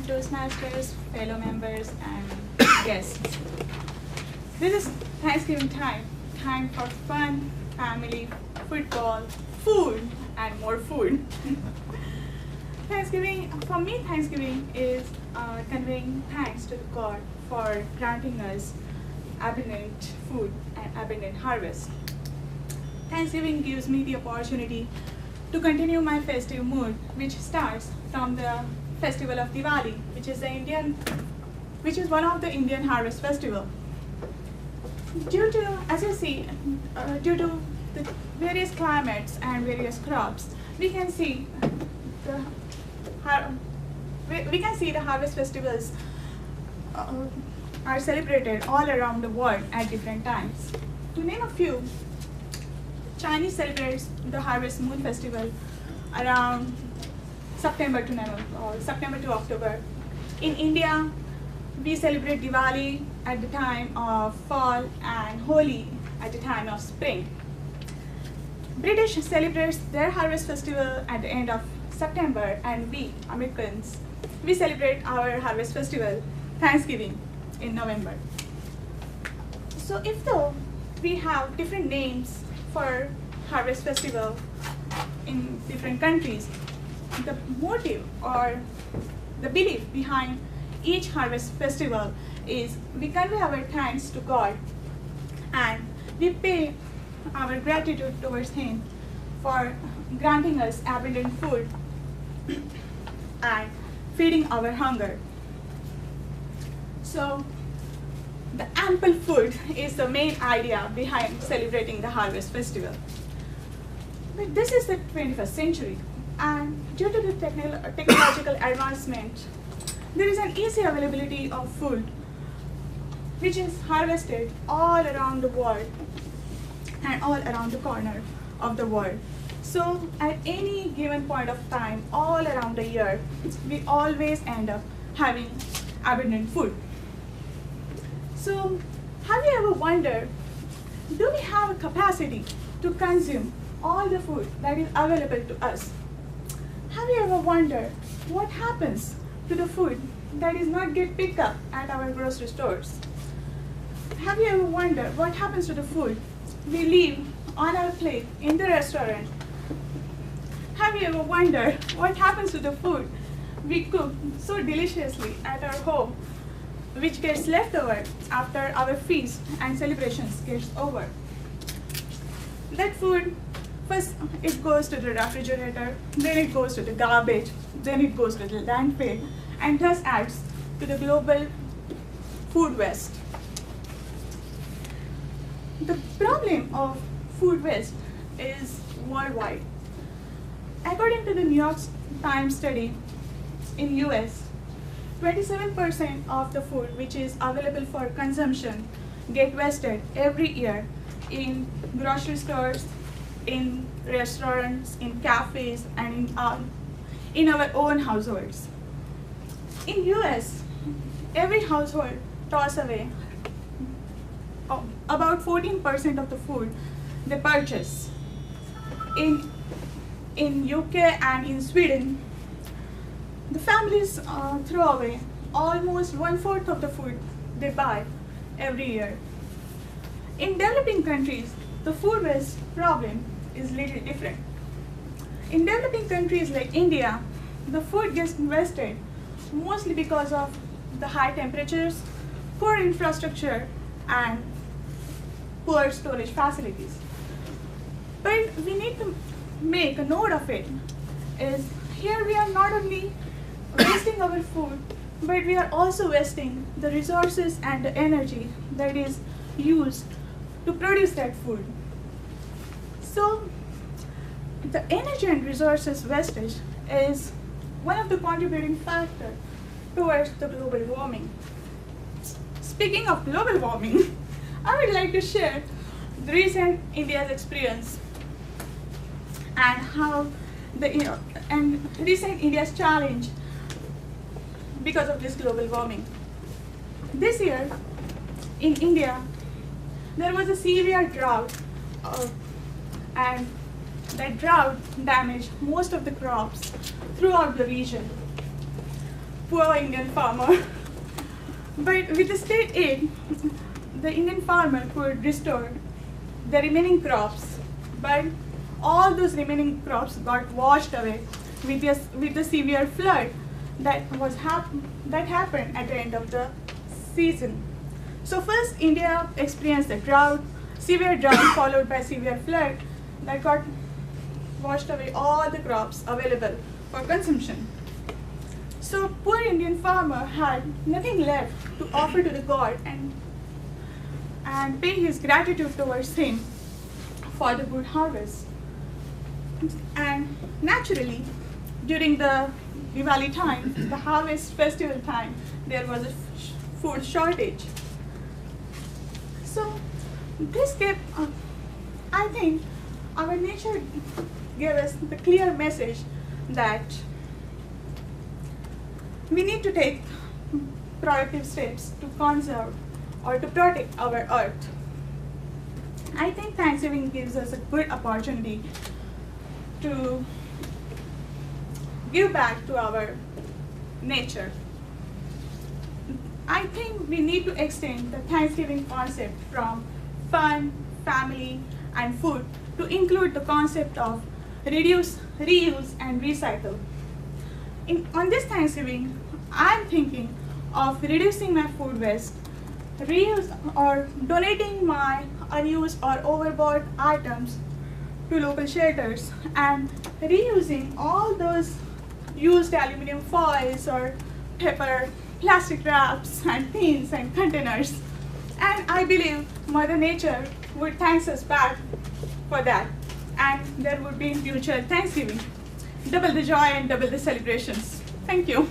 Toastmasters, fellow members, and guests. This is Thanksgiving time, time for fun, family, football, food, and more food. Thanksgiving is conveying thanks to God for granting us abundant food and abundant harvest. Thanksgiving gives me the opportunity to continue my festive mood, which starts from the festival of Diwali, which is one of the Indian harvest festival. Due to the various climates and various crops, we can see the harvest festivals are celebrated all around the world at different times. To name a few, Chinese celebrates the Harvest Moon Festival around September to October. In India, we celebrate Diwali at the time of fall and Holi at the time of spring. British celebrates their harvest festival at the end of September, and we, Americans, we celebrate our harvest festival, Thanksgiving, in November. So if though we have different names for harvest festival in different countries, the motive or the belief behind each harvest festival is we convey our thanks to God and we pay our gratitude towards Him for granting us abundant food and feeding our hunger. So the ample food is the main idea behind celebrating the harvest festival. But this is the 21st century, and due to the technological advancement, there is an easy availability of food which is harvested all around the world and all around the corner of the world. So at any given point of time, all around the year, we always end up having abundant food. So have you ever wondered, do we have a capacity to consume all the food that is available to us? Have you ever wondered what happens to the food that is not get picked up at our grocery stores? Have you ever wondered what happens to the food we leave on our plate in the restaurant? Have you ever wondered what happens to the food we cook so deliciously at our home, which gets left over after our feast and celebrations gets over? That food, first it goes to the refrigerator, then it goes to the garbage, then it goes to the landfill, and thus adds to the global food waste. The problem of food waste is worldwide. According to the New York Times study, in US, 27% of the food which is available for consumption get wasted every year in grocery stores, in restaurants, in cafes, and in our own households. In US, every household tosses away about 14% of the food they purchase. In UK and in Sweden, the families throw away almost 1/4 of the food they buy every year. In developing countries, the food waste problem is little different. In developing countries like India, the food gets wasted mostly because of the high temperatures, poor infrastructure, and poor storage facilities. But we need to make a note of it, is here we are not only wasting our food, but we are also wasting the resources and the energy that is used to produce that food. So the energy and resources wastage is one of the contributing factors towards the global warming. Speaking of global warming, I would like to share the recent India's experience and how recent India's challenge because of this global warming. This year in India, there was a severe drought, and that drought damaged most of the crops throughout the region. poor Indian farmer. But with the state aid, the Indian farmer could restore the remaining crops, but all those remaining crops got washed away with the severe flood that happened at the end of the season. So first India experienced a drought, severe drought followed by severe flood that got washed away all the crops available for consumption. So poor Indian farmer had nothing left to offer to the god and pay his gratitude towards him for the good harvest. And naturally, during the Diwali time, the harvest festival time, there was a food shortage. So this gave, I think, our nature gave us the clear message that we need to take proactive steps to conserve or to protect our earth. I think Thanksgiving gives us a good opportunity to give back to our nature. I think we need to extend the Thanksgiving concept from fun, family, and food to include the concept of reduce, reuse, and recycle. On this Thanksgiving, I'm thinking of reducing my food waste, reuse or donating my unused or overbought items to local shelters, and reusing all those used aluminum foils or paper, plastic wraps and tins and containers. And I believe Mother Nature would thank us back for that, and there would be in future Thanksgiving. Double the joy and double the celebrations. Thank you.